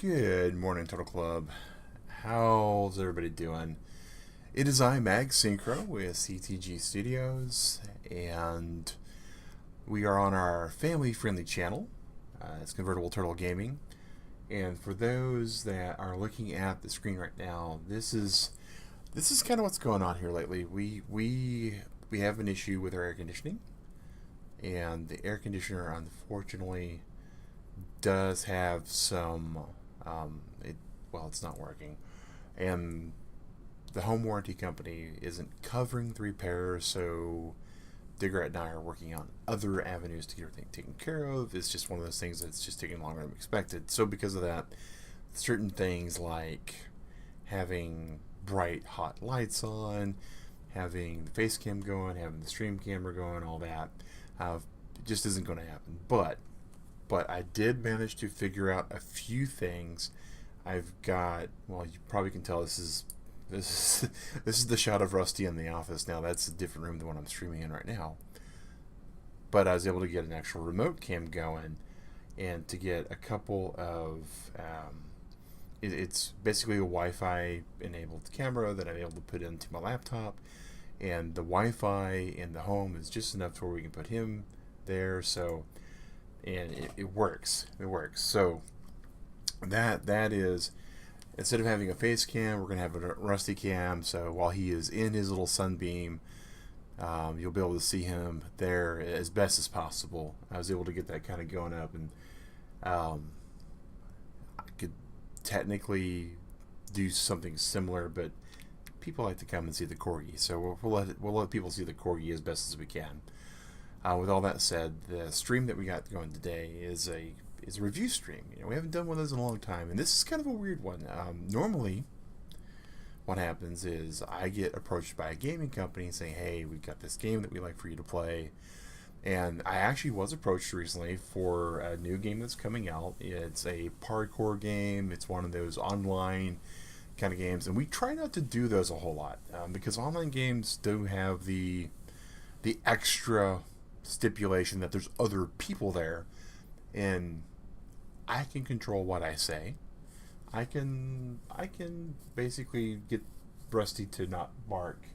Good morning, Total Club. How's everybody doing? It is I, Mag Synchro, with CTG Studios, and we are on our family-friendly channel. It's Convertible Turtle Gaming, and for those that are looking at the screen right now, this is kind of what's going on here lately. We have an issue with our air conditioning, and the air conditioner, unfortunately, does have some it's not working, and the home warranty company isn't covering the repair, so Digger and I are working on other avenues to get everything taken care of. It's just one of those things that's just taking longer than expected. So because of that, certain things like having bright hot lights on, having the face cam going, having the stream camera going, all that just isn't going to happen. But I did manage to figure out a few things. I've got, well, you probably can tell this is the shot of Rusty in the office now. That's a different room than what I'm streaming in right now. But I was able to get an actual remote cam going, and to get a couple of it's basically a Wi-Fi enabled camera that I'm able to put into my laptop, and the Wi-Fi in the home is just enough to where we can put him there. So, and it works. So that is, instead of having a face cam, we're going to have a Rusty cam. So while he is in his little sunbeam, you'll be able to see him there as best as possible. I was able to get that kind of going up, and I could technically do something similar, but people like to come and see the corgi, so we'll let people see the corgi as best as we can. With all that said, the stream that we got going today is a review stream. We haven't done one of those in a long time, and this is kind of a weird one. Normally, what happens is I get approached by a gaming company saying, "Hey, we've got this game that we'd like for you to play." And I actually was approached recently for a new game that's coming out. It's a parkour game. It's one of those online kind of games, and we try not to do those a whole lot because online games do have the extra stipulation that there's other people there, and I can control what I say. I can basically get Rusty to not bark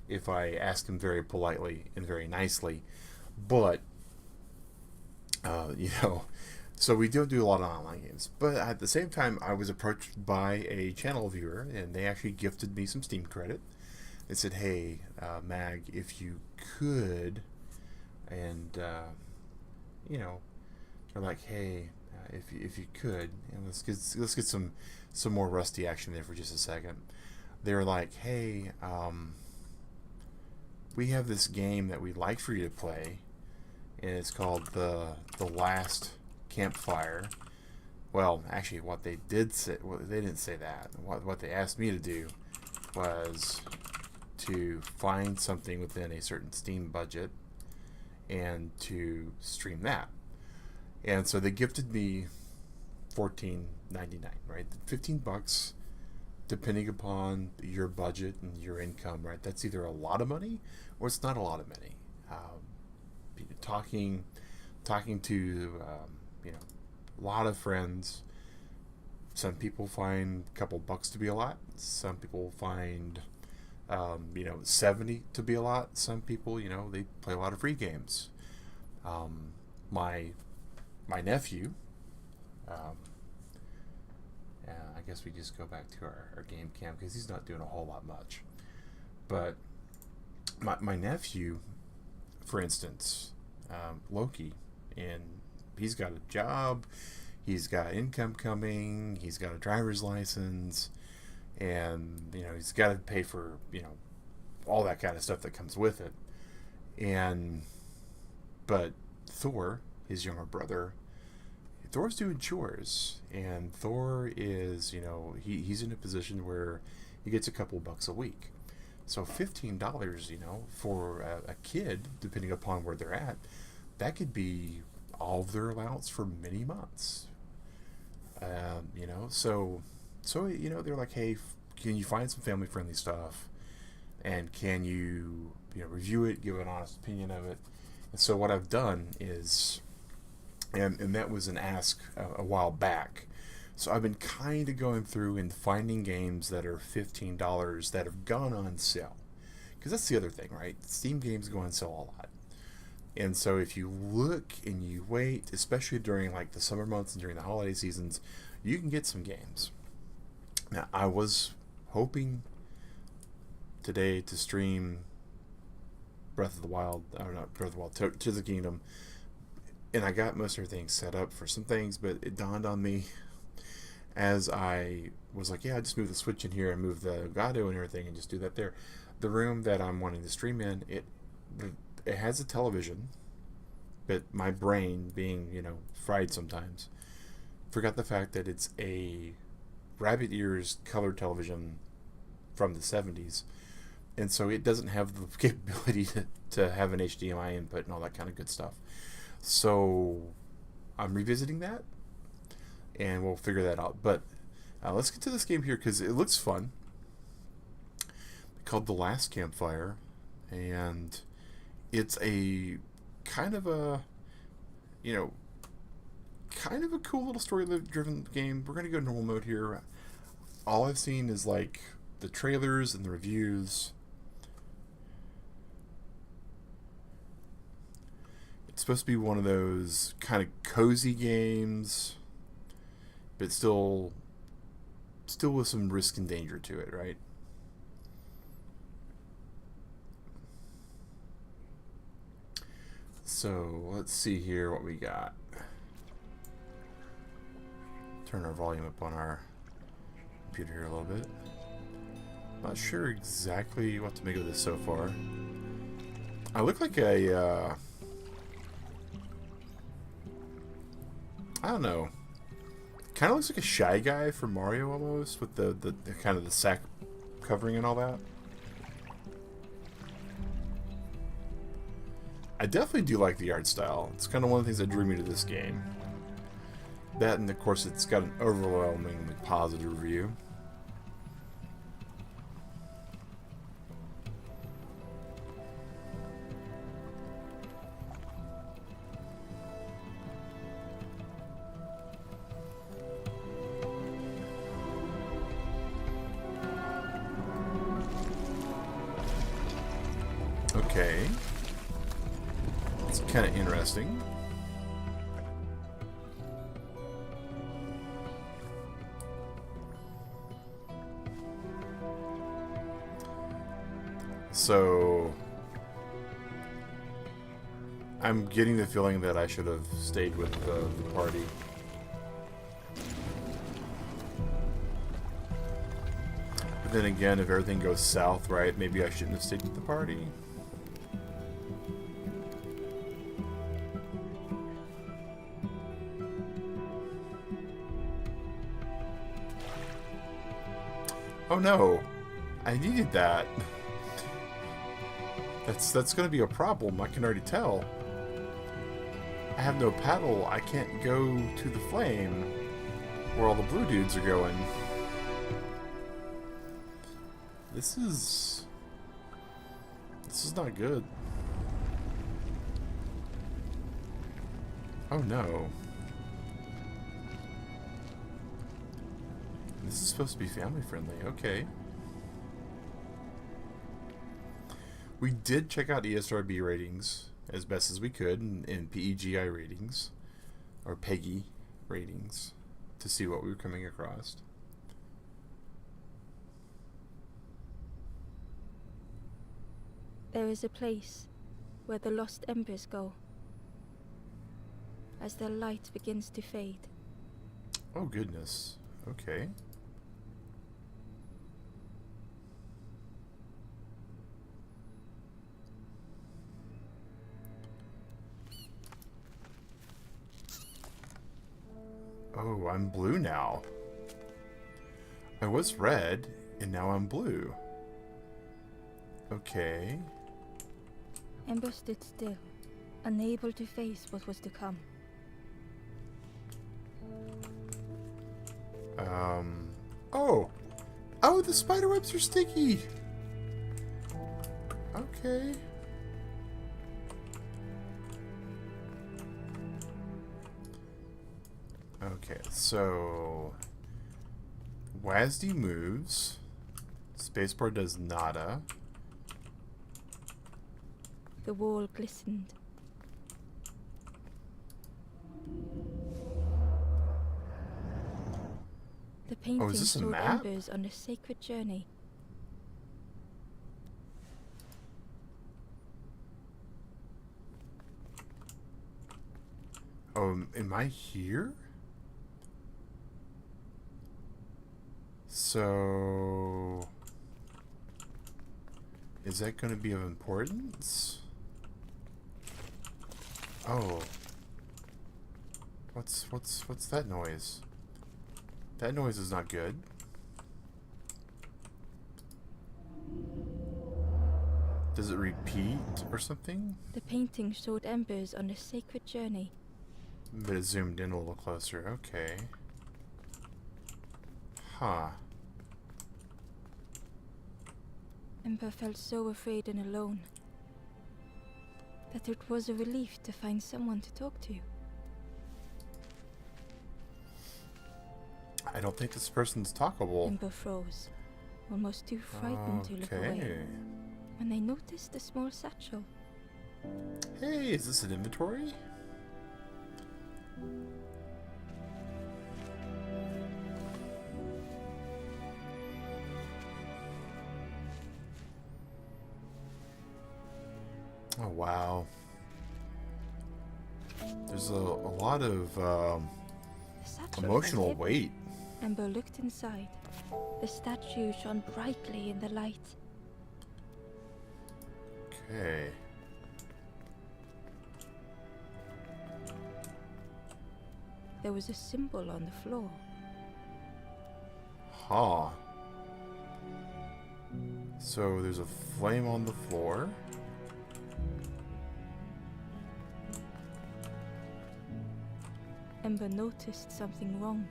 if I ask him very politely and very nicely. But so we don't do a lot of online games. But at the same time, I was approached by a channel viewer, and they actually gifted me some Steam credit. They said, "Hey, Mag, if you could," and they're like, "Hey, if you could," and let's get some more Rusty action there for just a second. They're like, "Hey, we have this game that we'd like for you to play, and it's called the Last Campfire." Well, actually, what they did say, well, they didn't say that. What they asked me to do was to find something within a certain Steam budget and to stream that. And so they gifted me $14.99, right? $15, depending upon your budget and your income, right? That's either a lot of money or it's not a lot of money. Talking to a lot of friends. Some people find a couple bucks to be a lot. Some people find 70 to be a lot. Some people, they play a lot of free games. My nephew, I guess we just go back to our game cam because he's not doing a whole lot much. But my nephew, for instance, Loki, and he's got a job, he's got income coming, he's got a driver's license, and he's got to pay for all that kind of stuff that comes with it. But Thor, his younger brother, Thor's doing chores, and Thor is he's in a position where he gets a couple bucks a week. So $15, for a kid, depending upon where they're at, that could be all of their allowance for many months. So they're like, "Hey, can you find some family friendly stuff, and can you review it, give an honest opinion of it?" And so what I've done is, and that was an ask a while back. So I've been kind of going through and finding games that are $15 that have gone on sale. Because that's the other thing, right? Steam games go on sale a lot. And so if you look and you wait, especially during like the summer months and during the holiday seasons, you can get some games. Now, I was hoping today to stream Breath of the Wild, or not Breath of the Wild, Tears of the Kingdom, and I got most everything set up for some things, but it dawned on me as I was like, yeah, I just move the Switch in here and move the Gado and everything and just do that there. The room that I'm wanting to stream in, it has a television, but my brain, being, fried sometimes, forgot the fact that it's a rabbit ears color television from the 70s, and so it doesn't have the capability to have an HDMI input and all that kind of good stuff. So I'm revisiting that, and we'll figure that out. But let's get to this game here because it looks fun. It's called The Last Campfire, and it's a kind of a cool little story-driven game. We're going to go normal mode here. All I've seen is like the trailers and the reviews. It's supposed to be one of those kind of cozy games, but still with some risk and danger to it, right? So let's see here what we got. Turn our volume up on our computer here a little bit. Not sure exactly what to make of this so far. I look like a I don't know. Kind of looks like a Shy Guy from Mario almost, with the kind of the sack covering and all that. I definitely do like the art style. It's kind of one of the things that drew me to this game. That, and of course it's got an overwhelmingly positive review. Okay. It's kind of interesting. So I'm getting the feeling that I should have stayed with the party. But then again, if everything goes south, right, maybe I shouldn't have stayed with the party. Oh no, I needed that. That's going to be a problem, I can already tell. I have no paddle, I can't go to the flame where all the blue dudes are going. This is not good. Oh no. This is supposed to be family friendly, okay. We did check out ESRB ratings as best as we could, and PEGI ratings, or PEGI ratings, to see what we were coming across. There is a place where the lost embers go as their light begins to fade. Oh goodness, okay. Oh, I'm blue now. I was red, and now I'm blue. Okay. Ember stood still, unable to face what was to come. Oh! Oh, the spiderwebs are sticky! Okay. Okay, so WASD moves. Spacebar does nada. The wall glistened. The painting is this a showed map? embers on a sacred journey. Oh, am I here? So... is that going to be of importance? Oh. What's that noise? That noise is not good. Does it repeat or something? The painting showed embers on a sacred journey. But it zoomed in a little closer. Okay. Huh. Ember felt so afraid and alone that it was a relief to find someone to talk to. I don't think this person's talkable. Ember froze, almost too frightened to look away, when they noticed a small satchel. Hey, is this an inventory? Oh, wow. There's a lot of The satchel emotional felt heavy. weight. Ember looked inside. The statue shone brightly in the light. Okay. There was a symbol on the floor. Huh. So there's a flame on the floor. Ember noticed something wrong.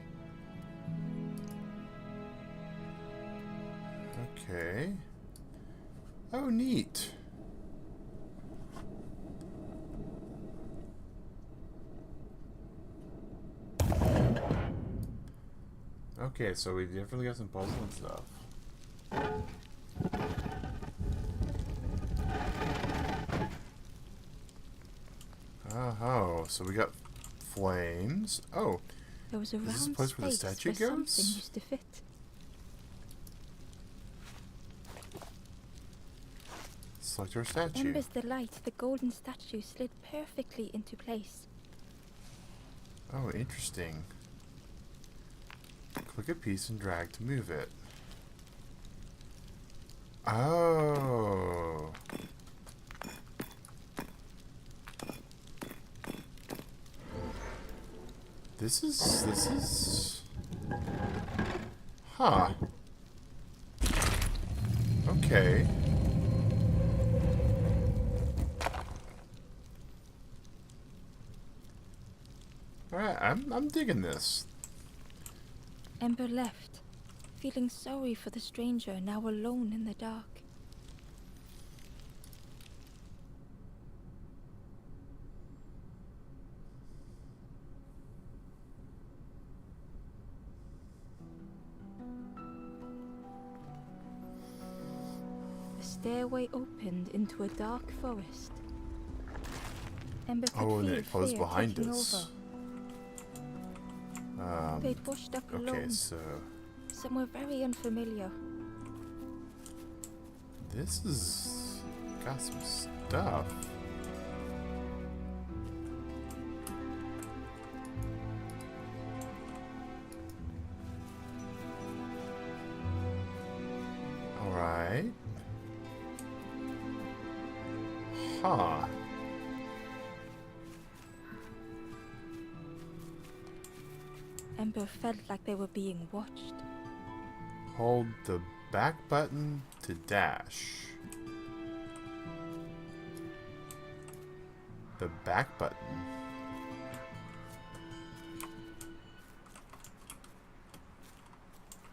Okay. Oh, neat. Okay, so we definitely got some puzzle and stuff. Oh, so we got flames. Oh, There was a is this round a place where the space statue where something goes? used to fit. Select our statue. Ember's delight, the golden statue slid perfectly into place. Oh, interesting. Click a piece and drag to move it. Oh. This is... Huh. Okay. Alright, I'm digging this. Ember left, feeling sorry for the stranger now alone in the dark. The stairway opened into a dark forest. Ember could Oh, and feel then it closed fear behind taking us. over. They'd washed up Okay, alone, so somewhere very unfamiliar. this is got some stuff. All right. Huh. Ember felt like they were being watched. Hold the back button to dash. The back button.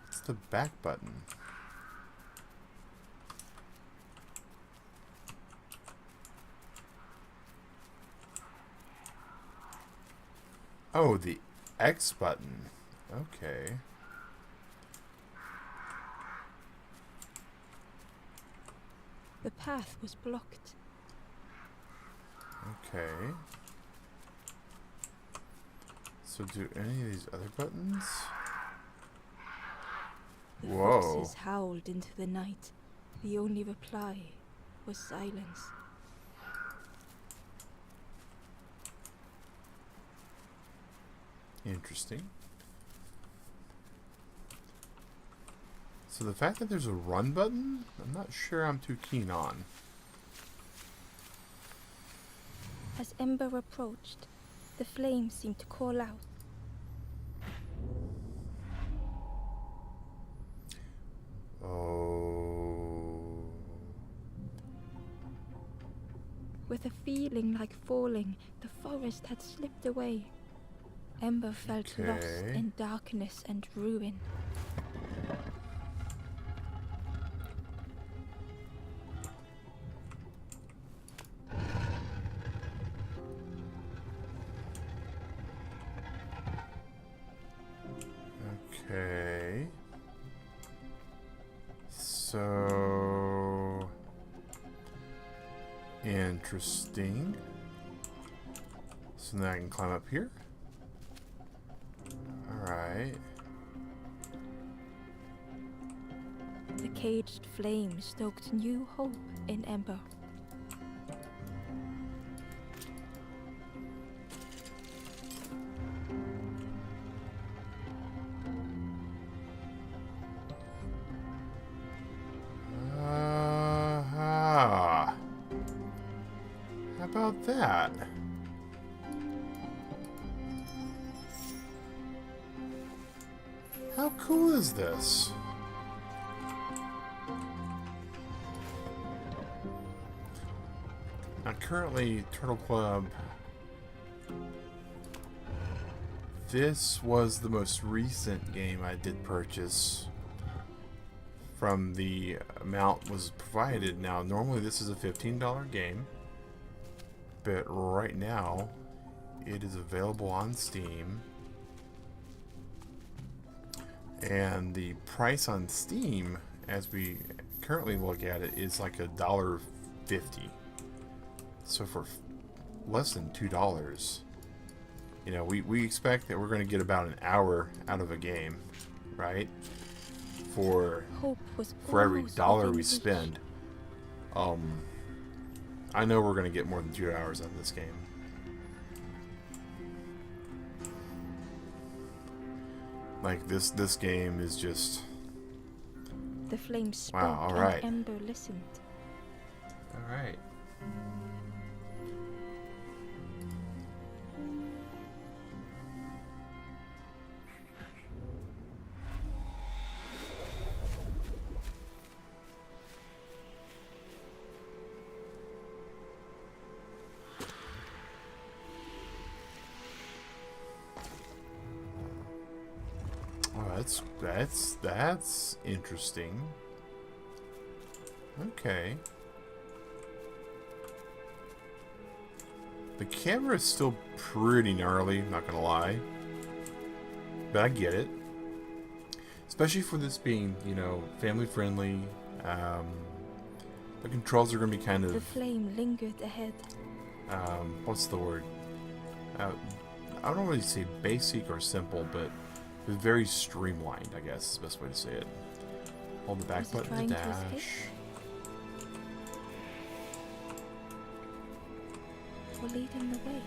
What's the back button? Oh, the X button. Okay. The path was blocked. Okay. So do any of these other buttons? The Whoa. foxes howled into the night. The only reply was silence. Interesting. So the fact that there's a run button, I'm not sure I'm too keen on. As Ember approached, the flames seemed to call out. Oh. With a feeling like falling, the forest had slipped away. Ember felt lost Okay. in darkness and ruin. Okay. So interesting. So now I can climb up here. Alright. The caged flame stoked new hope in Ember. How about that? How cool is this? Now currently, Turtle Club, this was the most recent game I did purchase from the amount was provided. Now normally this is a $15 game, but right now it is available on Steam, and the price on Steam as we currently look at it is like $1.50. So for less than $2, you know, we expect that we're going to get about an hour out of a game, right? For Hope was every almost dollar within we reach. spend, I know we're going to get more than 2 hours out of this game. Like this game is just The flame spoke Wow, all right. and Ember listened. all right. Oh, that's interesting. Okay. The camera is still pretty gnarly, not gonna lie. But I get it. Especially for this being, you know, family friendly. The controls are gonna be kind The of flame lingered ahead. what's the word? I don't really say basic or simple, but it's very streamlined, I guess is the best way to say it. Hold the back Was it button trying to to escape? dash. Or leading the way.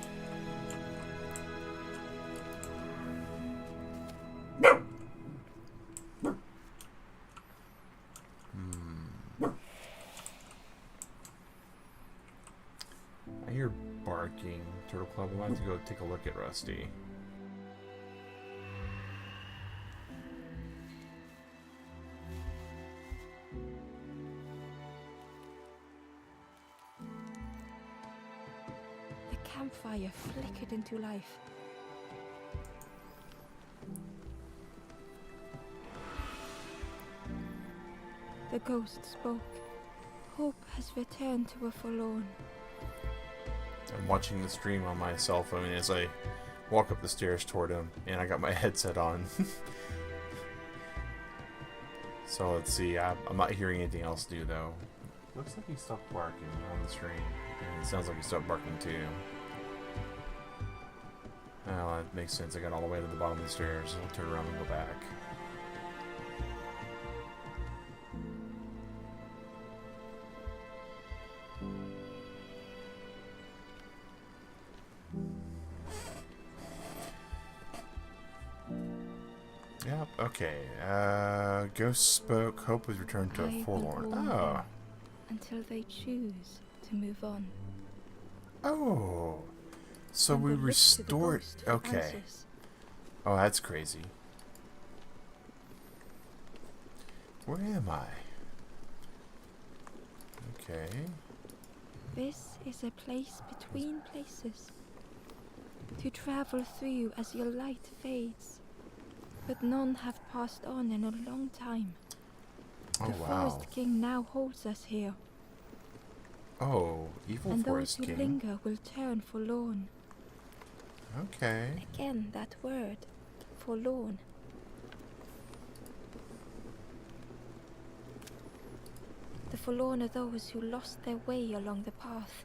I hear barking. Turtle Club, I'll have to go take a look at Rusty. The campfire flickered into life. The ghost spoke. Hope has returned to a forlorn. I'm watching the stream on my cell phone as I walk up the stairs toward him, and I got my headset on. So let's see, I'm not hearing anything else new though. Looks like he stopped barking on the screen. And it sounds like he stopped barking too. Oh, that makes sense. I got all the way to the bottom of the stairs. I'll turn around and go back. Yep, okay. Ghost spoke. Hope was returned to a forlorn. Oh. Until they choose to move on. Oh. So we restored. Okay. Oh, that's crazy. Where am I? Okay. This is a place between places. To travel through as your light fades. But none have passed on in a long time. Oh, the wow. Forest King now holds us here. Oh, evil and Forest those who King. linger will turn forlorn. Okay. Again, that word, forlorn. The forlorn are those who lost their way along the path.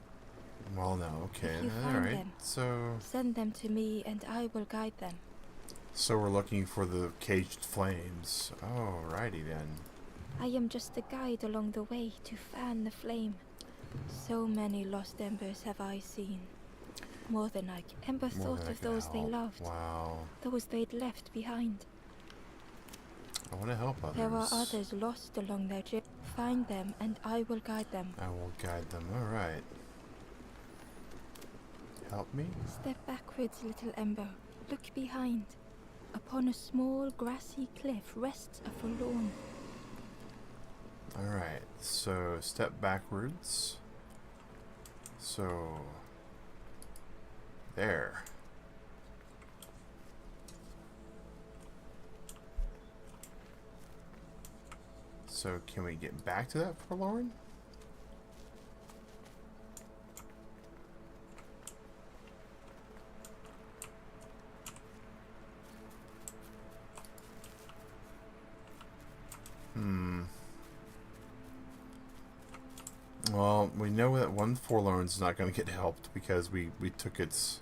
Well, no, okay, If you find alright. them, So send them to me and I will guide them. So we're looking for the caged flames. Alrighty then. I am just a guide along the way to fan the flame. So many lost embers have I seen. More than I can. Ember thought of those they loved. Wow. Those they'd left behind. I want to help others. There are others lost along their journey. Find them and I will guide them. I will guide them. Alright. Help me? Step backwards, little Ember. Look behind. Upon a small grassy cliff rests a forlorn. Alright, so step backwards. So there. So can we get back to that forlorn? Well, we know that one forlorn's not going to get helped because we took its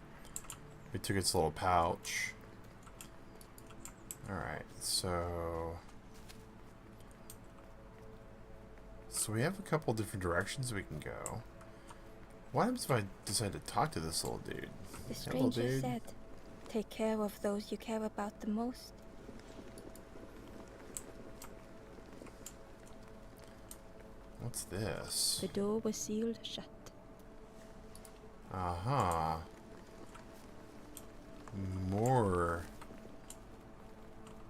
little pouch. All right, so we have a couple different directions we can go. What happens if I decide to talk to this little dude? The Hello, stranger dude. said, "Take care of those you care about the most." What's this? The door was sealed shut. Uh-huh. More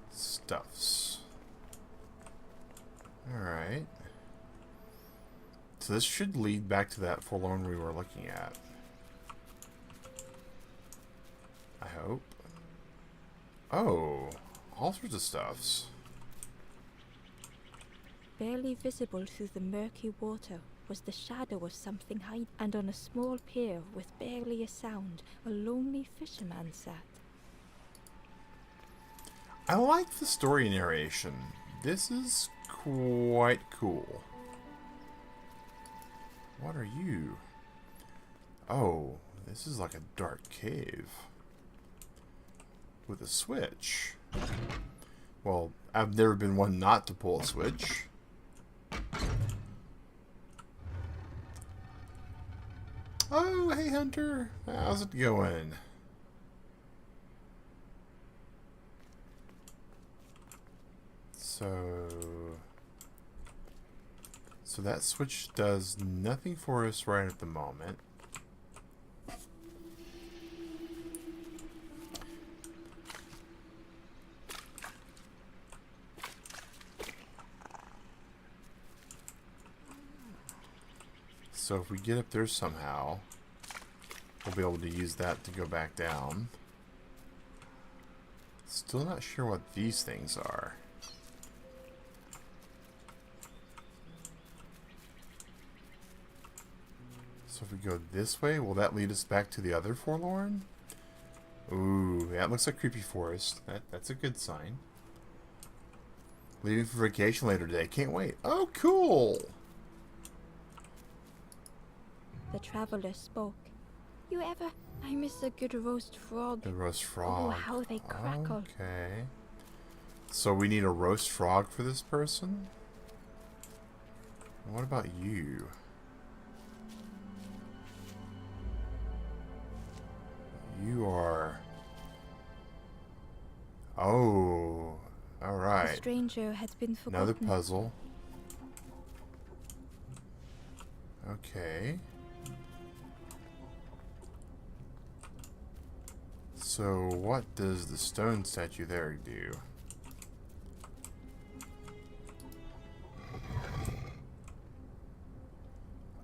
stuffs. Alright. So this should lead back to that forlorn we were looking at. I hope. Oh, all sorts of stuffs. Barely visible through the murky water was the shadow of something hiding, and on a small pier with barely a sound, a lonely fisherman sat. I like the story narration. This is quite cool. What are you? Oh, this is like a dark cave. With a switch. Well, I've never been one not to pull a switch. Oh, hey Hunter. How's it going? So that switch does nothing for us right at the moment. So if we get up there somehow, we'll be able to use that to go back down. Still not sure what these things are. So if we go this way, will that lead us back to the other forlorn? Ooh, yeah, it looks like creepy forest. That's a good sign. Leaving for vacation later today. Can't wait. Oh, cool! traveler spoke. You ever... I miss a good roast frog. The roast frog. Oh, how they crackle. Okay. So we need a roast frog for this person? What about you? You are... Oh, alright. The stranger had been forgotten. Another puzzle. Okay. So what does the stone statue there do?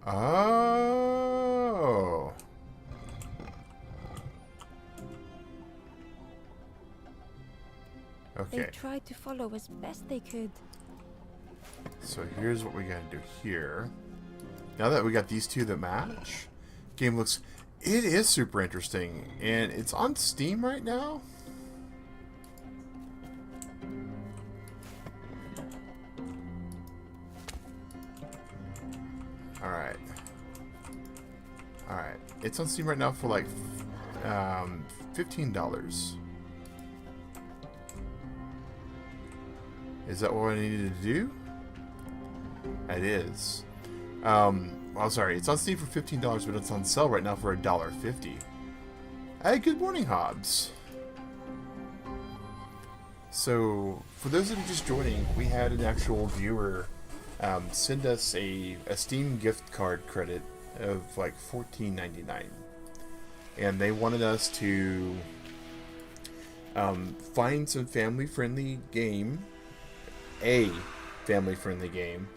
Oh. Okay. They tried to follow as best they could. So here's what we gotta do here. Now that we got these two that match, game looks... It is super interesting, and it's on Steam right now. Alright. Alright. It's on Steam right now for like $15. Is that what I needed to do? It is. Well, sorry, it's on Steam for $15, but it's on sale right now for $1.50. Hey, good morning, Hobbs. So, for those of you just joining, we had an actual viewer send us a Steam gift card credit of like $14.99, and they wanted us to find some family-friendly game, a family-friendly game,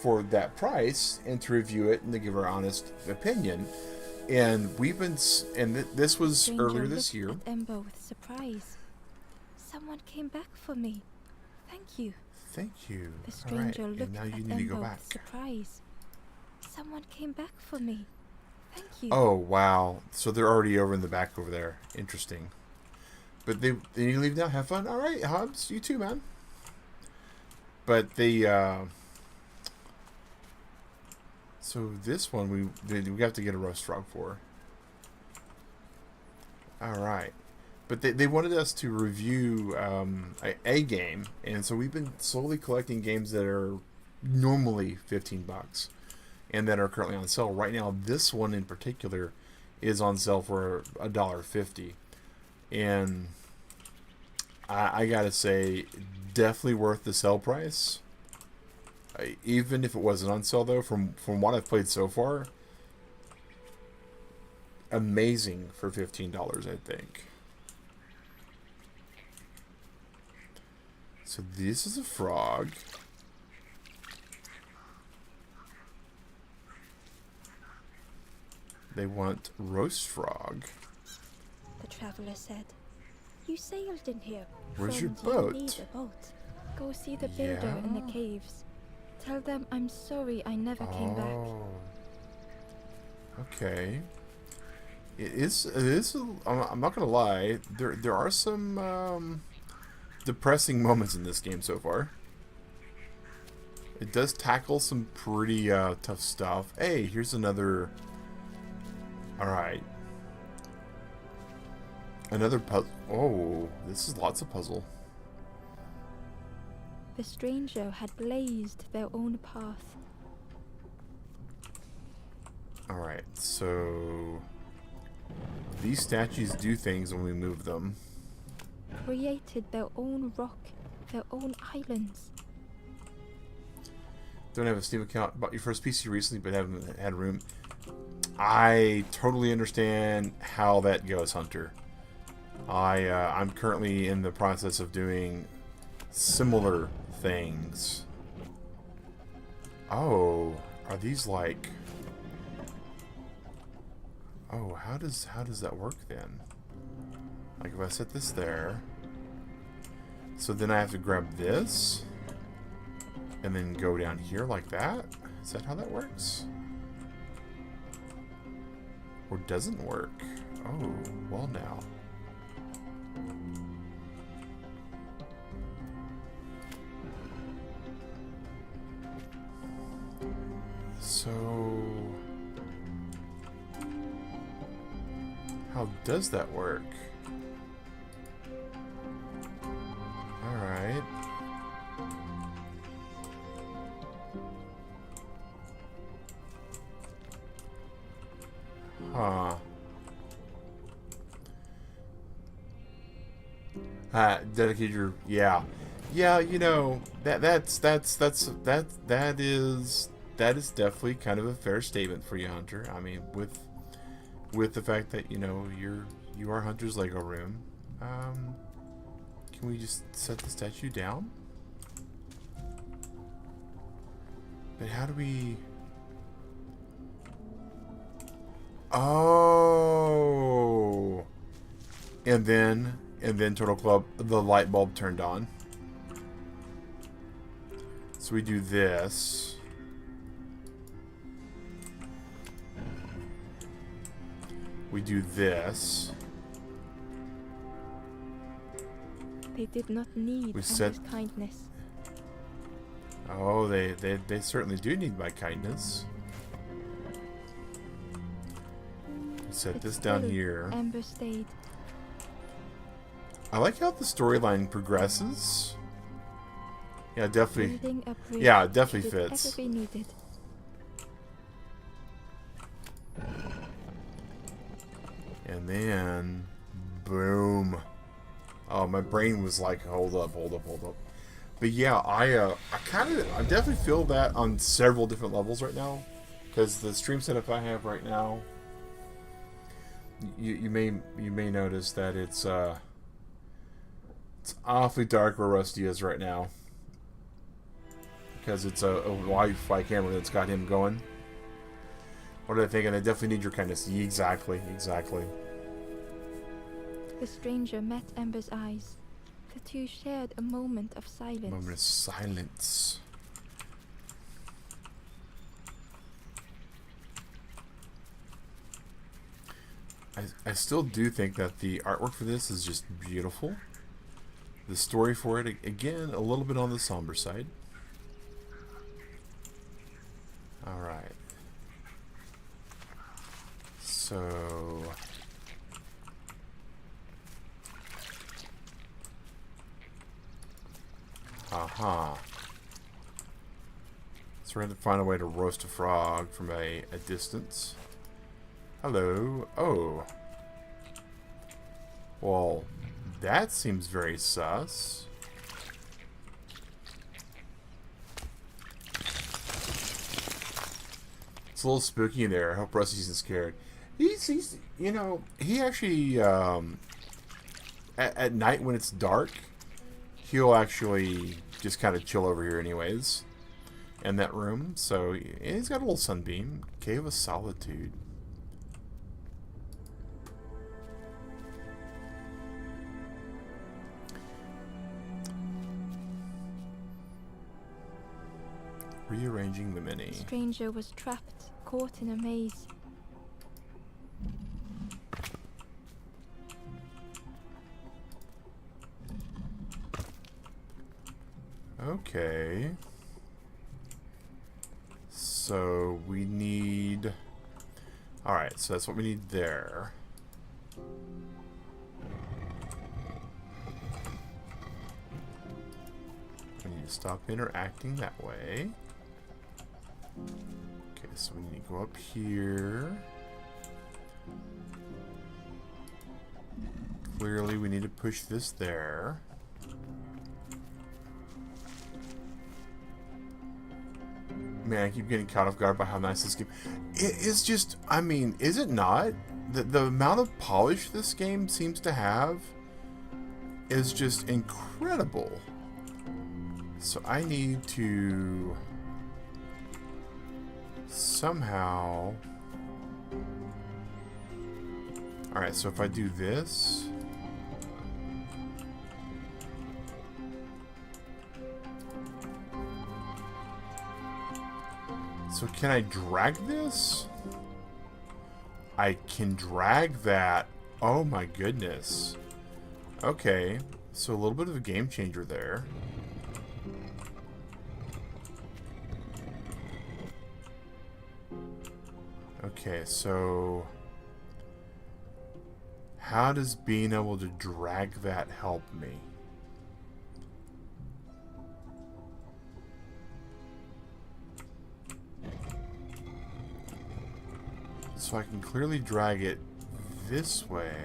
for that price, and to review it and to give our honest opinion. And we've been, this was Stranger earlier this year. At Ember with surprise. Someone came back for me. Thank you. Thank you. The stranger All right. looked And now you at need to go Ember back. with surprise. Someone came back for me. Thank you. Oh wow! So they're already over in the back over there. Interesting. But they need to leave now. Have fun. All right, Hobbs. You too, man. But they. So this one we have to get a roast frog for. All right, but they wanted us to review a game, and so we've been slowly collecting games that are normally $15 and that are currently on sale right now. This one in particular is on sale for $1.50, and I gotta say, definitely worth the sale price. Even if it wasn't on sale, though, from what I've played so far, amazing for $15, I think. So this is a frog. They want roast frog. The traveler said, "You sailed in here. Where's your Friend, boat?" You need a boat. Go see the builder in the Yeah? caves. Tell them I'm sorry I never came back." Okay. It is. I'm not gonna lie. There are some depressing moments in this game so far. It does tackle some pretty tough stuff. Hey, here's another. All right. Another puzzle. Oh, this is lots of puzzle. The stranger had blazed their own path. Alright, so these statues do things when we move them. Created their own rock, their own islands. Don't have a Steam account. Bought your first PC recently, but haven't had room. I totally understand how that goes, Hunter. I'm currently in the process of doing similar things. Oh, are these like... Oh, how does that work then? Like if I set this there, so then I have to grab this and then go down here like that? Is that how that works? Or doesn't work? Oh, well now. So How does that work? Alright. Huh. Dedicate your, yeah. Yeah, you know, that is definitely kind of a fair statement for you, Hunter. I mean, with the fact that, you know, you are Hunter's Lego room. Can we just set the statue down? But how do we... Oh! And then Turtle Club, the light bulb turned on. So we do this. We do this. They did not need Amber's kindness. Oh, they certainly do need my kindness. Set this down here. Amber stayed. I like how the storyline progresses. Yeah, definitely. Yeah, it definitely fits. Ever be needed. And then, boom. Oh, my brain was like, hold up. But yeah, I definitely feel that on several different levels right now, because the stream setup I have right now, you may notice that it's awfully dark where Rusty is right now, because it's a Wi-Fi camera that's got him going. What are they thinking? I definitely need your kindness. Exactly. The stranger met Amber's eyes. The two shared a moment of silence. I still do think that the artwork for this is just beautiful. The story for it, again, a little bit on the somber side. Alright. So... Aha. So we're going to find a way to roast a frog from a distance. Hello. Oh. Well, that seems very sus. It's a little spooky in there. I hope Rusty isn't scared. He's you know, he actually, at night when it's dark, he'll actually just kind of chill over here anyways. In that room. So, he's got a little sunbeam. Cave of Solitude. Rearranging the mini. The stranger was trapped, caught in a maze. Okay. So we need... Alright, so that's what we need there. We need to stop interacting that way. Okay, so we need to go up here. Clearly we need to push this there. Man, I keep getting caught off guard by how nice this game is. Just, I mean, is it not? The amount of polish this game seems to have is just incredible. So I need to somehow... Alright, so if I do this... So can I drag this? I can drag that. Oh my goodness. Okay, so a little bit of a game changer there. Okay, so... How does being able to drag that help me? So I can clearly drag it this way.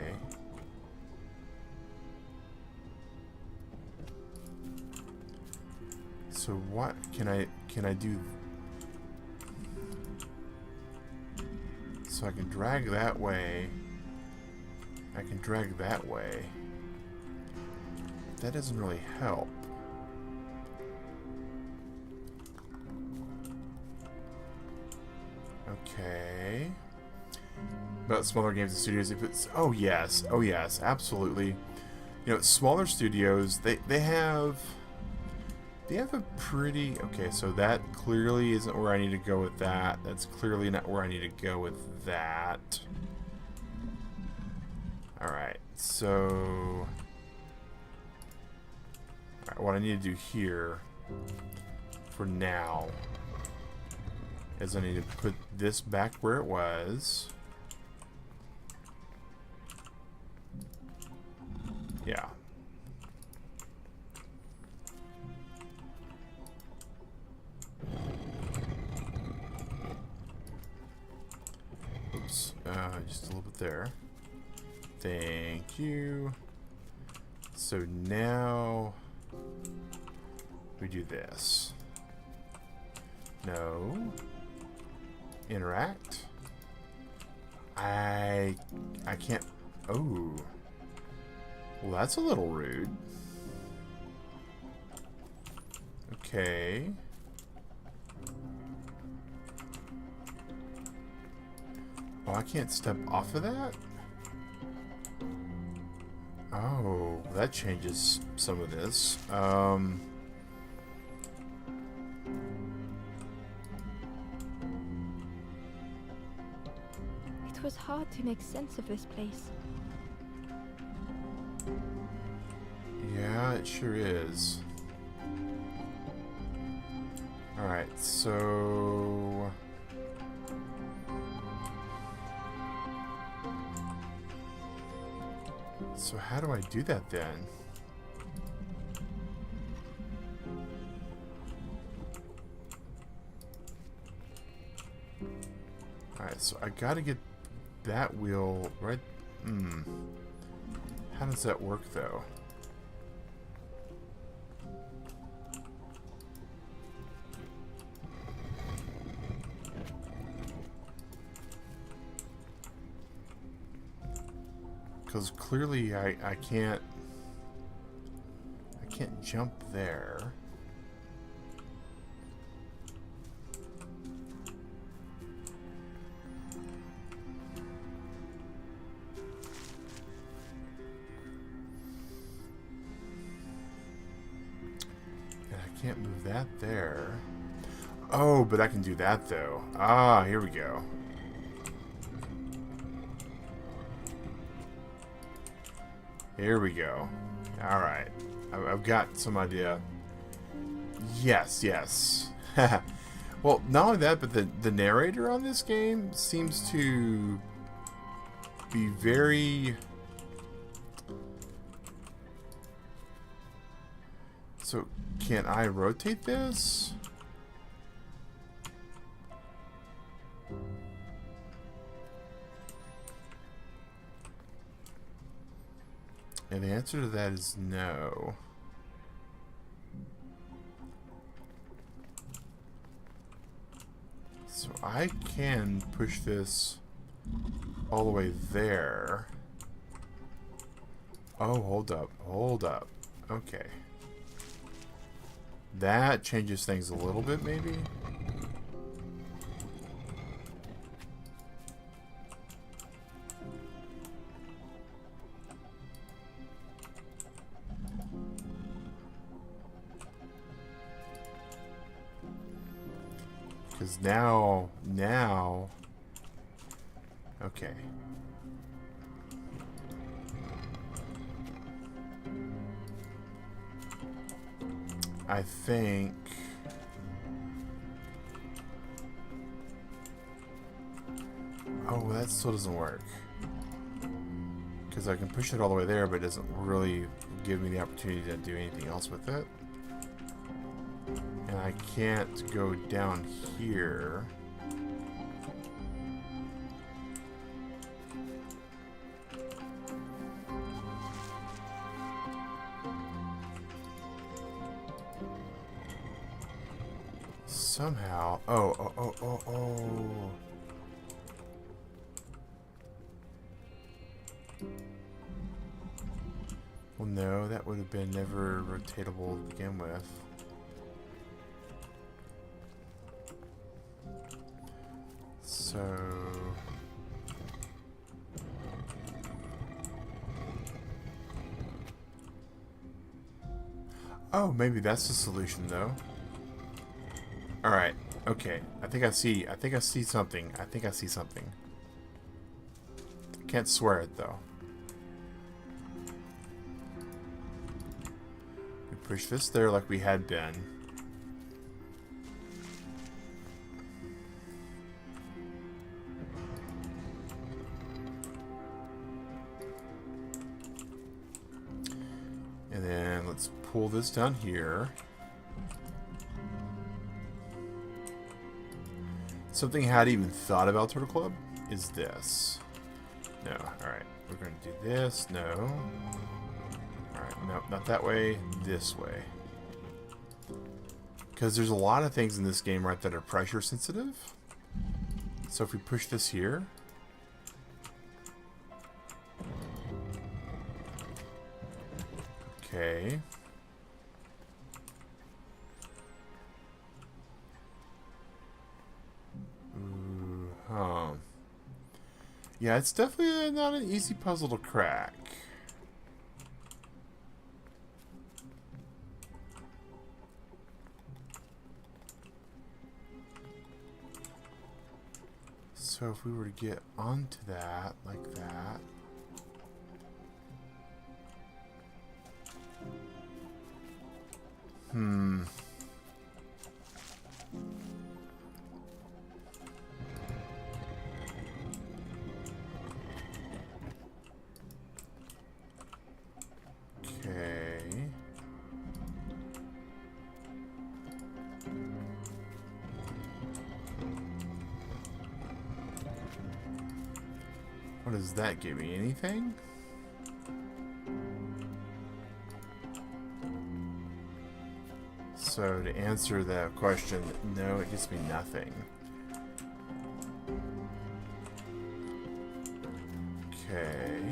So what can I do? So I can drag that way. I can drag that way. That doesn't really help. Okay. About smaller games and studios, if it's oh yes, absolutely. You know, smaller studios, they have a pretty okay. So that clearly isn't where I need to go with that. That's clearly not where I need to go with that. All right, so what I need to do here for now is I need to put this back where it was. Yeah. Oops. Just a little bit there. Thank you. So now we do this. No. Interact. I can't. Oh. Well, that's a little rude. Okay. Oh, I can't step off of that? Oh, that changes some of this. It was hard to make sense of this place. Yeah, it sure is. Alright, so... So how do I do that then? Alright, so I gotta get that wheel right... How does that work though? Because clearly I can't jump there. And I can't move that there. Oh, but I can do that though. Ah, here we go. Here we go. Alright. I've got some idea. Yes, yes. Well, not only that, but the narrator on this game seems to be very... So, can I rotate this? And the answer to that is no. So I can push this all the way there. Oh, hold up. Hold up. Okay. That changes things a little bit, maybe? Because now, okay. I think, oh, that still doesn't work. Because I can push it all the way there, but it doesn't really give me the opportunity to do anything else with it. And I can't go down here. Somehow. Oh. Well, no, that would have been never rotatable to begin with. So... oh, maybe that's the solution, though. Alright, okay. I think I see something. Can't swear it, though. We push this there like we had been. And then let's pull this down here. Something I hadn't even thought about Turtle Club is this. No, alright. We're going to do this. No. Alright, no, not that way. This way. Because there's a lot of things in this game, right, that are pressure sensitive. So if we push this here. Okay. Yeah, it's definitely not an easy puzzle to crack. So if we were to get onto that, like that. What does that give me? Anything? So to answer that question, no, it gives me nothing. Okay.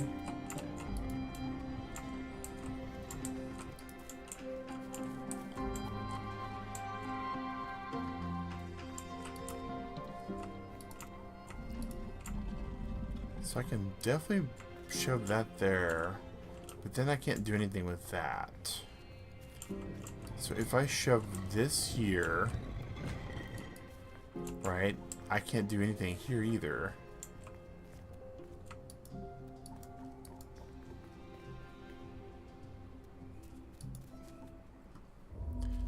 So I can definitely shove that there, but then I can't do anything with that. So if I shove this here, right, I can't do anything here either.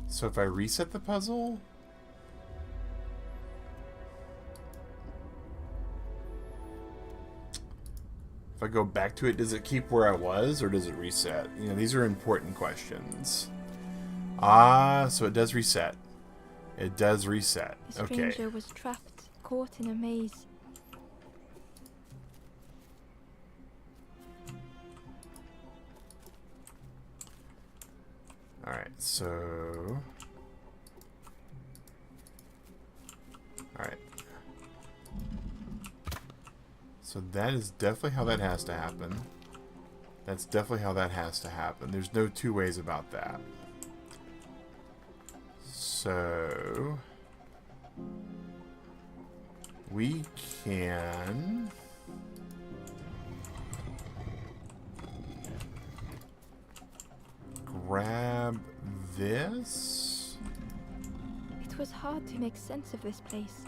So if I reset the puzzle, if I go back to it, does it keep where I was, or does it reset? You know, these are important questions. Ah, so it does reset. It does reset. The stranger was trapped, caught in a maze. Alright, so... alright. So that is definitely how that has to happen. That's definitely how that has to happen. There's no two ways about that. So we can grab this. It was hard to make sense of this place.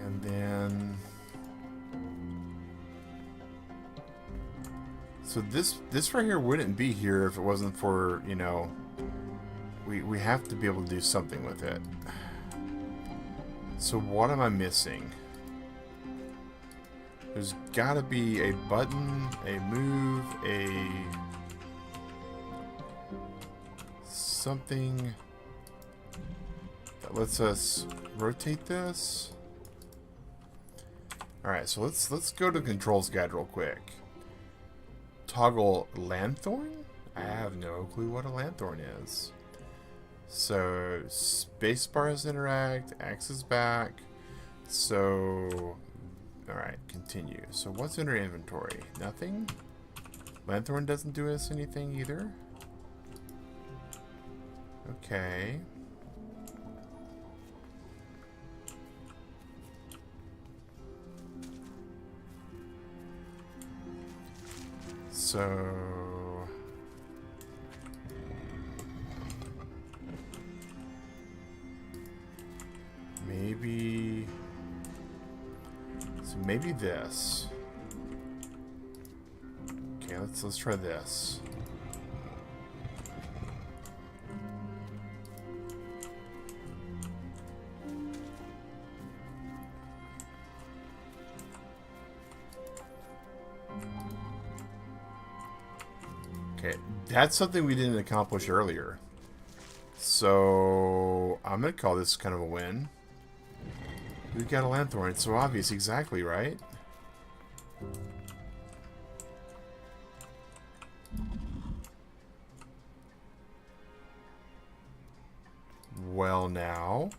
And then so this right here wouldn't be here if it wasn't for, you know, we have to be able to do something with it. So what am I missing? There's gotta be a button, a move, a... something that lets us rotate this. Alright, so let's go to the controls guide real quick. Toggle lanthorn? I have no clue what a lanthorn is. So spacebar is interact, X is back. So alright, continue. So what's in our inventory? Nothing? Lanthorn doesn't do us anything either. Okay. So maybe this. Okay, let's try this. Okay, that's something we didn't accomplish earlier. So I'm gonna call this kind of a win. We got a lanthorn. It's so obvious, exactly, right? Well, now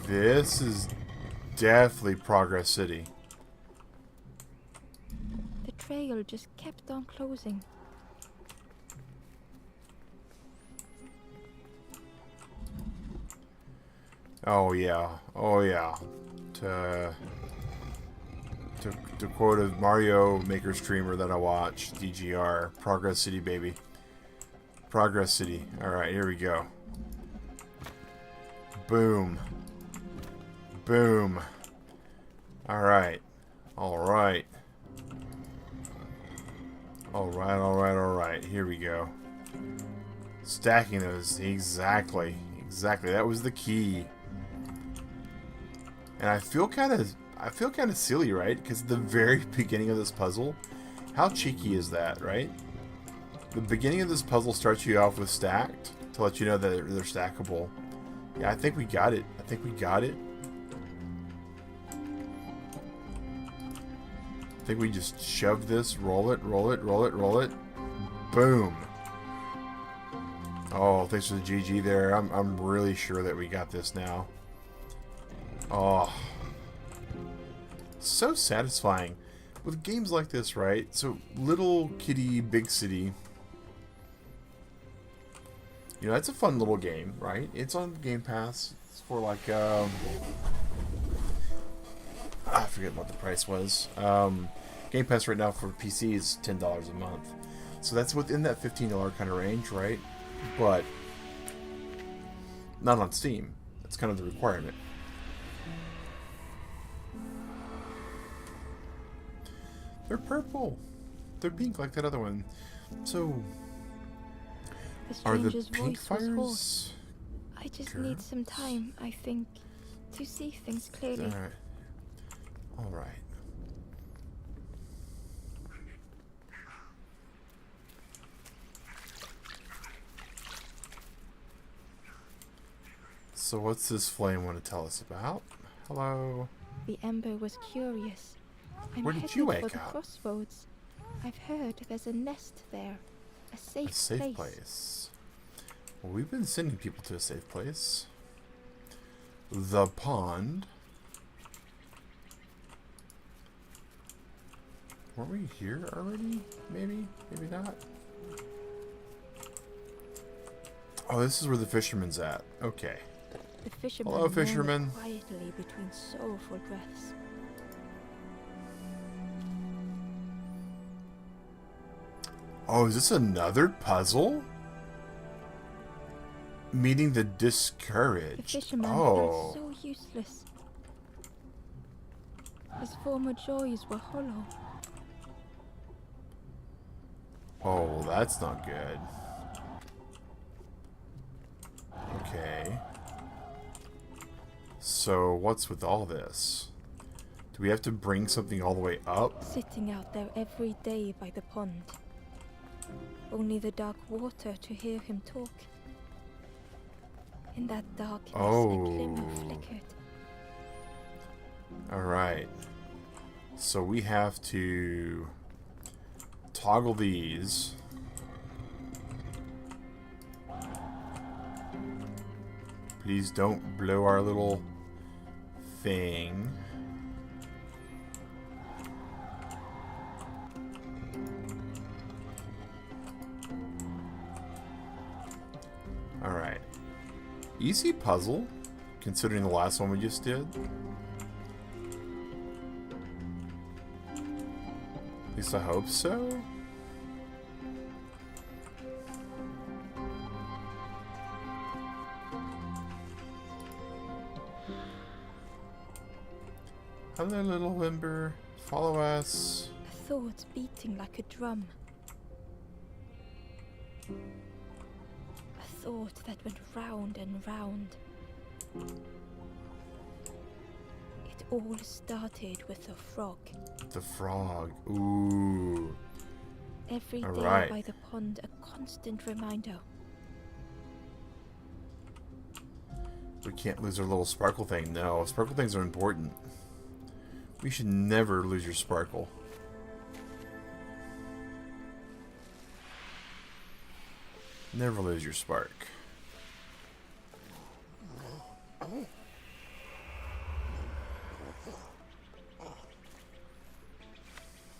this is definitely Progress City. The trail just kept on closing. Oh yeah, oh yeah. To quote a Mario Maker streamer that I watched, DGR, Progress City, baby. Progress City. Alright, here we go. Boom. Boom. Alright. Alright. Alright, alright, alright. Here we go. Stacking those. Exactly. Exactly. That was the key. And I feel kind of silly, right? Because the very beginning of this puzzle, how cheeky is that, right? The beginning of this puzzle starts you off with stacked to let you know that they're stackable. Yeah, I think we got it. I think we got it. I think we just shove this, roll it, roll it, roll it, roll it. Boom. Oh, thanks for the GG there. I'm really sure that we got this now. Oh, so satisfying with games like this, right? So little kitty, big city. You know, that's a fun little game, right? It's on Game Pass. It's for like I forget what the price was. Game Pass right now for PC is $10 a month, so that's within that $15 kind of range, right? But not on Steam. That's kind of the requirement. They're purple. They're pink like that other one. So, are the pink fires? I just need some time, I think, to see things clearly. Alright. Alright. So what's this flame want to tell us about? Hello? The ember was curious. I'm Where did headed you for wake the up? crossroads. I've heard there's a nest there. A safe place. Well, we've been sending people to a safe place. The pond. Weren't we here already? Maybe? Maybe not? Oh, this is where the fisherman's at. Okay. The fisherman Hello, fisherman. moaned quietly between soulful breaths. Oh, is this another puzzle? Meeting the discouraged. The fisherman Oh. felt so useless. His former joys were hollow. Oh, that's not good. Okay. So what's with all this? Do we have to bring something all the way up? Sitting out there every day by the pond. Only the dark water to hear him talk. In that darkness, a glimmer flickered. Alright. So we have to toggle these. Please don't blow our little thing. Alright. Easy puzzle, considering the last one we just did. At least I hope so. Hello, little limber. Follow us. A thought beating like a drum. A thought that went round and round. It all started with a frog. The frog. Ooh. Every day Alright. by the pond, a constant reminder. We can't lose our little sparkle thing. No, sparkle things are important. We should never lose your sparkle. Never lose your spark.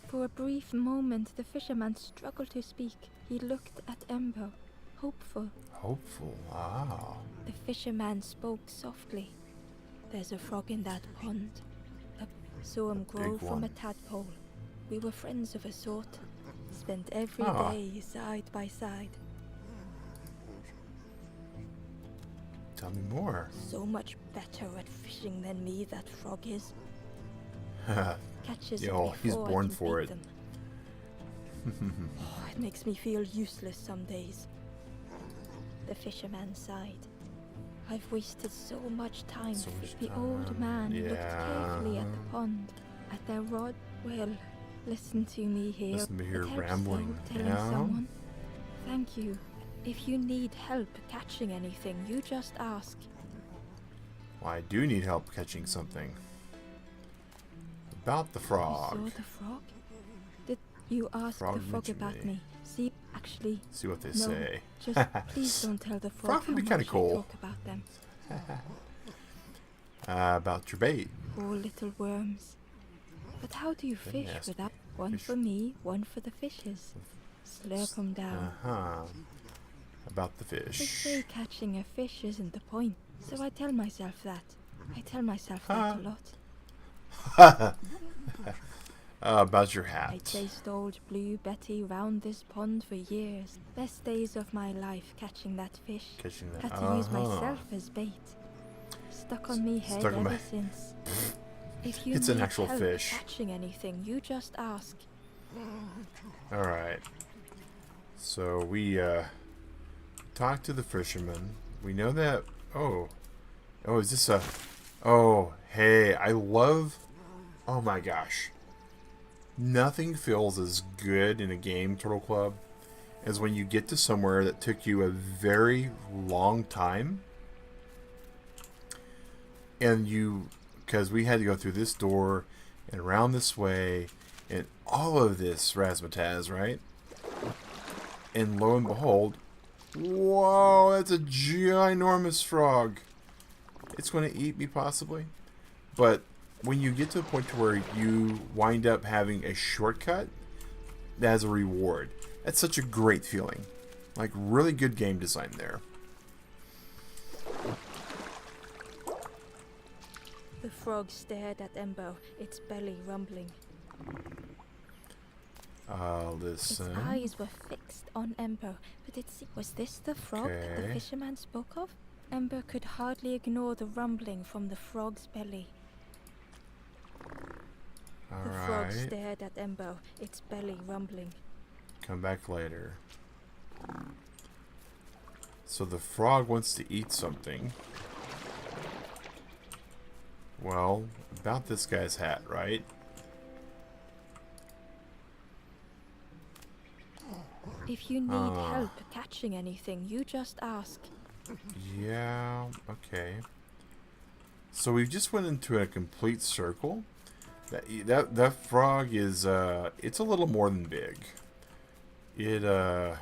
For a brief moment, the fisherman struggled to speak. He looked at Ember, hopeful. Hopeful. Ah. The fisherman spoke softly. There's a frog in that pond. I saw him grow Big from one. a tadpole. We were friends of a sort. Spent every Ah. day side by side. Tell me more. So much better at fishing than me, that frog is. Catches Yo, it he's before I born can for beat it. them. Oh, it makes me feel useless some days. The fisherman sighed. I've wasted so much time. So much The old time. man looked Yeah. carefully at the pond, at their rod. Well, listen to me here. Listen to me here It helps, rambling. though, telling Yeah. someone. Thank you. If you need help catching anything, you just ask. Well, I do need help catching something. About the frog. You saw the frog? Did you ask Frog the frog mentioned about me. me? See, actually, See what they no. say. Just please don't tell the frog Frog how would be much kinda I cool. talk about them. About your bait. Poor little worms. But how do you fish Yes, without one fish. for me, one for the fishes? Slurp 'em down. Uh-huh. About the They fish. say catching a fish isn't the point, so I tell myself that. I tell myself that a lot. About your I hat. chased old Blue Betty round this pond for years. Best days of my life catching that fish. Catching that. Had to use myself as bait. Stuck on me head Stuck on ever my- since. If you It's an need actual help fish. catching anything, you just ask. Alright. So we talked to the fisherman. We know that oh, is this a hey, I love oh my gosh. Nothing feels as good in a game, Turtle Club, as when you get to somewhere that took you a very long time. And because we had to go through this door and around this way and all of this razzmatazz, right? And lo and behold, whoa, that's a ginormous frog. It's going to eat me possibly. But when you get to a point to where you wind up having a shortcut, that's a reward. That's such a great feeling. Like, really good game design there. The frog stared at Ember, its belly rumbling. Its Listen. eyes were fixed on Ember, but was this the frog that the Okay. fisherman spoke of? Ember could hardly ignore the rumbling from the frog's belly. The frog Alright. stared at Ember, its belly rumbling. Come back later. So the frog wants to eat something. Well, about this guy's hat, right? If you need help catching anything, you just ask. Yeah, okay. So we just went into a complete circle. That frog is it's a little more than big. I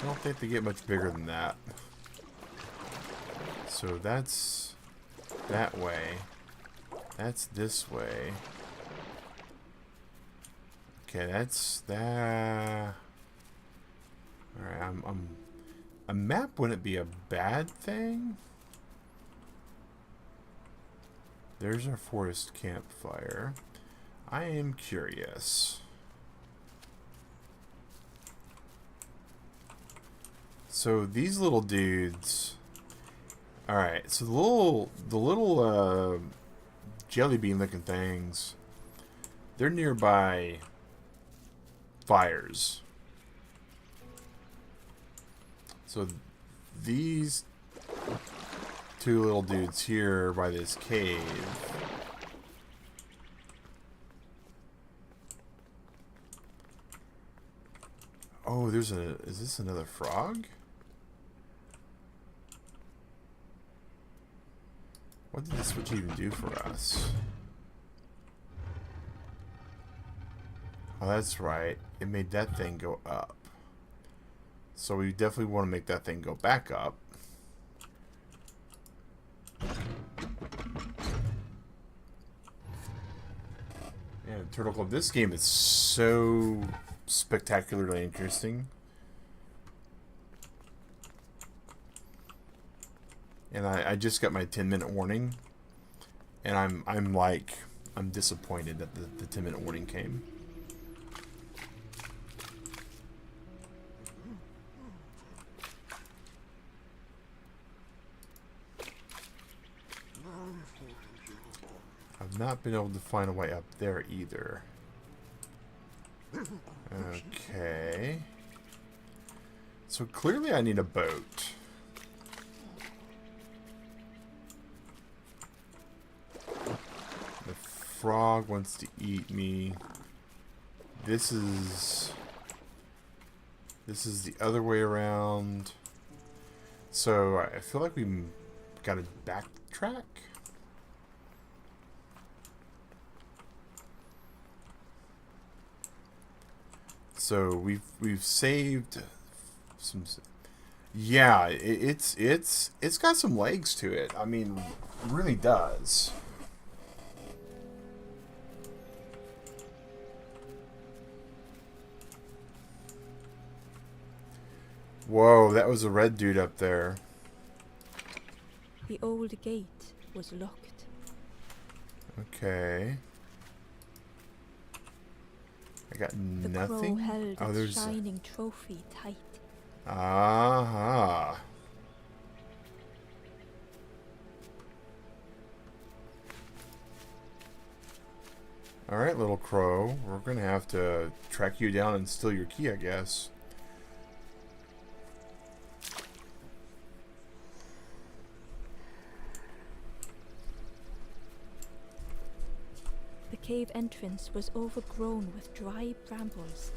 don't think they get much bigger than that. So that's that way. That's this way. Okay, that's that. All right, a map wouldn't be a bad thing. There's our forest campfire. I am curious. So these little dudes. All right. So the little jelly bean looking things. They're nearby fires. So these two little dudes here by this cave. Oh, is this another frog? What did the switch even do for us? Oh, that's right. It made that thing go up. So we definitely want to make that thing go back up. Yeah, Turtle Club. This game is so spectacularly interesting. And I just got my 10-minute warning. And I'm disappointed that the 10-minute warning came. I've not been able to find a way up there either. Okay. So clearly I need a boat. The frog wants to eat me. This is the other way around. So I feel like we gotta backtrack. So we've saved some. Yeah, it's got some legs to it. I mean, it really does. Whoa, that was a red dude up there. The old gate was locked. Okay. I got The nothing. crow held Oh, its there's shining trophy tight. aha. All right, little crow. We're gonna have to track you down and steal your key, I guess. The cave entrance was overgrown with dry brambles.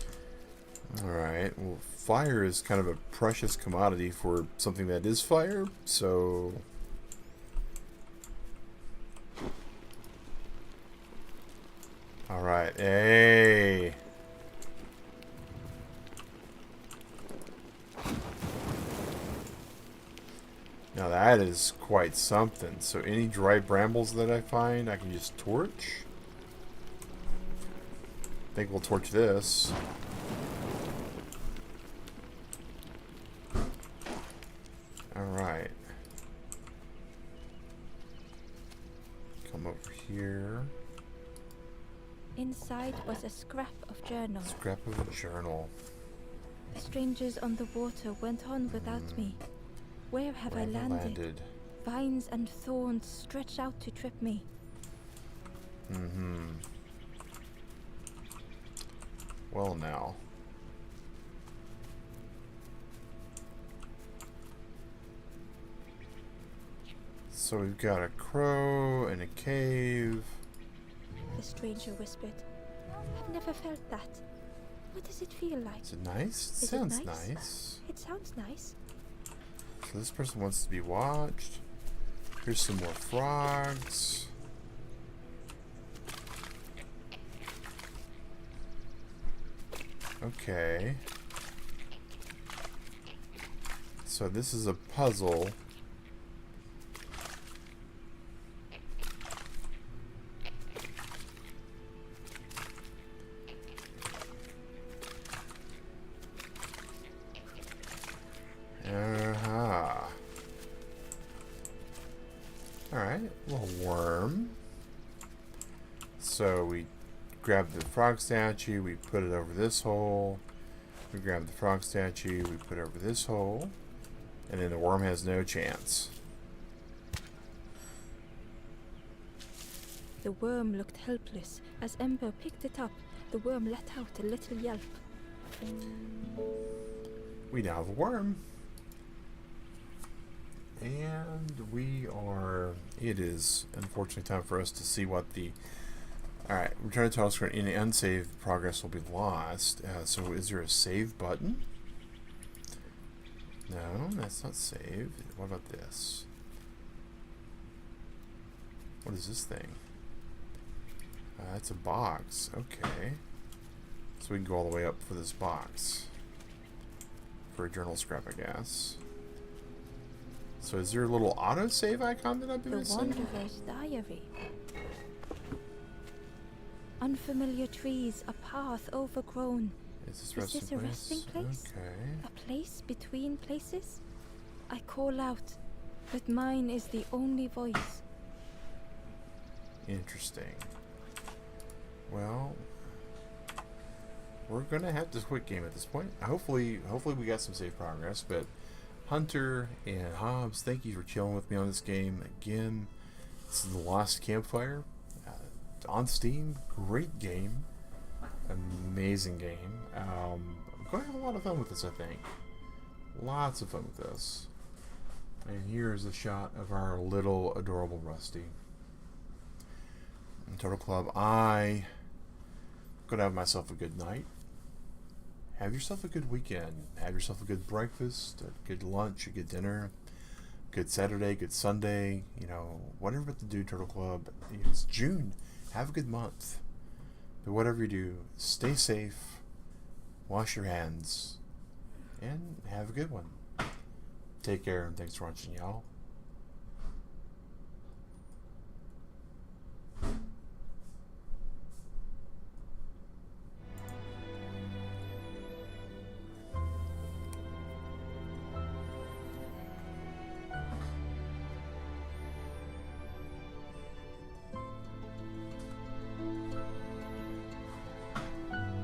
Alright, well, fire is kind of a precious commodity for something that is fire, so... Alright, hey! Now that is quite something. So any dry brambles that I find, I can just torch. I think we'll torch this. Alright. Come over here. Inside was a scrap of journal. Scrap of a journal. The strangers on the water went on without me. Where have I landed? Vines and thorns stretch out to trip me. Mm-hmm. Well now. So we've got a crow in a cave. The stranger whispered. I've never felt that. What does it feel like? Is it nice? It Is sounds it nice? nice. It sounds nice. So this person wants to be watched. Here's some more frogs. Okay. So this is a puzzle. Alright, little worm. So we grab the frog statue, we put it over this hole. We grab the frog statue, we put it over this hole. And then the worm has no chance. The worm looked helpless. As Ember picked it up, the worm let out a little yelp. We now have a worm. And we are... It is, unfortunately, time for us to see what the... Alright, return to title screen. Any unsaved progress will be lost. So is there a save button? No, that's not saved. What about this? What is this thing? It's a box. Okay. So we can go all the way up for this box. For a journal scrap, I guess. So is there a little autosave icon that I've been missing? The Wanderer's Diary. Unfamiliar trees, a path overgrown. Is Is this a resting place? Okay. A place between places? I call out, but mine is the only voice. Interesting. Well, we're gonna have to quit game at this point. Hopefully we got some safe progress. But Hunter and Hobbs, thank you for chilling with me on this game again. This is the Lost Campfire on Steam. Great game, amazing game. I'm going to have a lot of fun with this. I think lots of fun with this. And here's a shot of our little adorable Rusty. In Turtle Club, I'm going to have myself a good night. Have yourself a good weekend. Have yourself a good breakfast, a good lunch, a good dinner, good Saturday, good Sunday. You know, whatever to do, Turtle Club. It's June. Have a good month. But whatever you do, stay safe, wash your hands, and have a good one. Take care, and thanks for watching, y'all.